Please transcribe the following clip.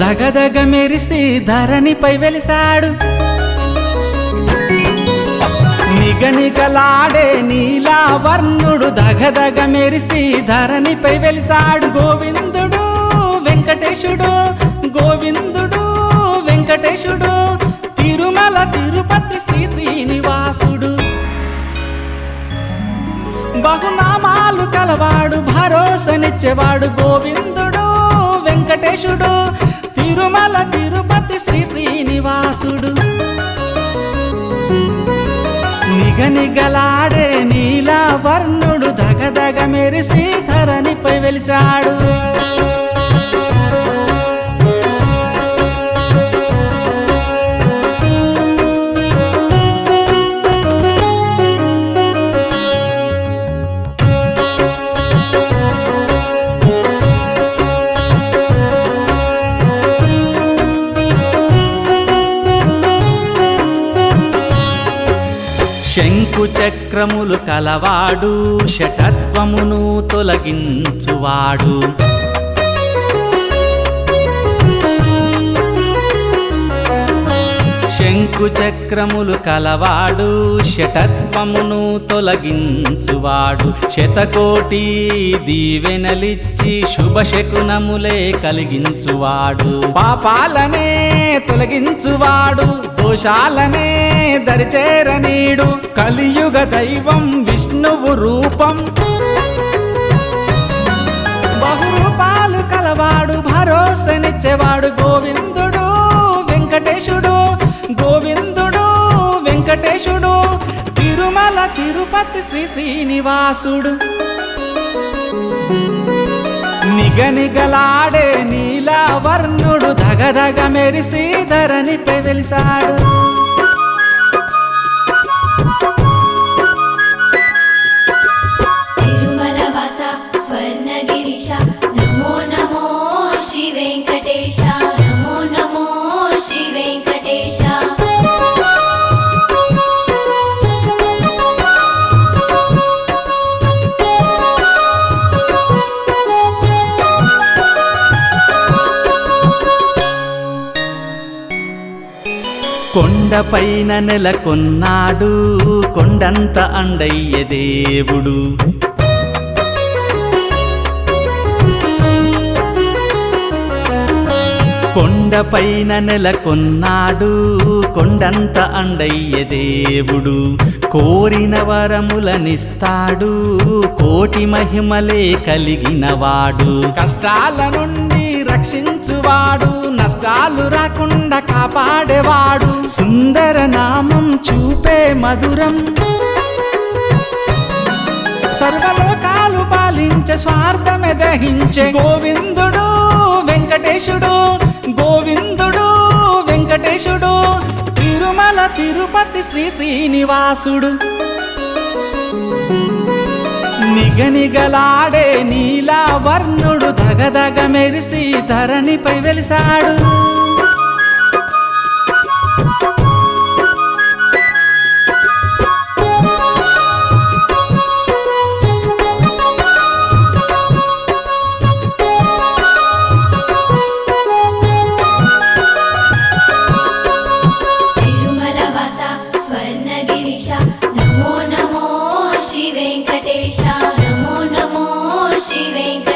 దగదగ మెరిసి ధరణిపై వెలిసాడు నిగనిగలాడే నీలావర్ణుడు దగదగ మెరిసి ధరణిపై వెలిసాడు గోవిందుడు వెంకటేశుడు గోవిందుడు వెంకటేశుడు తిరుమల తిరుపతి శ్రీ శ్రీనివాసుడు బహునామాలు కలవాడు భరోసనిచ్చేవాడు గోవిందుడు వెంకటేశుడు తిరుమల తిరుపతి శ్రీ శ్రీనివాసుడు నిగనిగలాడే నీలావర్ణుడు దగదగ మెరిసి ధరణిపై వెలిసాడు శంకు చక్రములు కలవాడు శఠత్వమును తొలగించువాడు శంకు చక్రములు కలవాడు శఠత్వమును తొలగించువాడు శతకోటి దీవెనలిచ్చి శుభశకునములే కలిగించువాడు పాపాలనే తొలగించువాడు దోషాలనే దరిచేరనీడు కలియుగ దైవం విష్ణువు రూపం బహురూపాలు కలవాడు భరోసనిచ్చేవాడు గోవిందుడు వెంకటేశుడు గోవిందుడు వెంకటేశుడు తిరుమల తిరుపతి శ్రీ శ్రీనివాసుడు నిగనిగలాడే నీలావర్ణుడు దగదగ మెరిసి ధరణిపై వెలిసాడు తిరుమల వాస స్వర్ణగిరీశ నమో నమో శ్రీ వెంకటేశ నమో నమో శ్రీ వెంకటేశ కొండపైన నెలకొన్నాడు కొండంత అండయ్య దేవుడు కొండపైన నెలకొన్నాడు కొండంత అండయ్య దేవుడు కోరిన వరములనిస్తాడు కోటి మహిమలే కలిగినవాడు కష్టాల నుండి రక్షించువాడు నష్టాలు రాకుండా కాపాడేవాడు సుందర నామం చూపే మధురం సర్వలోకాలు పాలించే స్వార్థమే దహించే గోవిందుడు వెంకటేశుడు గోవిందుడు వెంకటేశుడు తిరుమల తిరుపతి శ్రీ శ్రీనివాసుడు నిగనిగలాడే నీలావర్ణుడు దగదగ మెరిసి ధరణిపై వెలిసాడు తిరుమల వాస స్వర్ణగిరీశ నమో నమో శ్రీ వెంకటేశ నమో నమో శ్రీ వెంకటేశ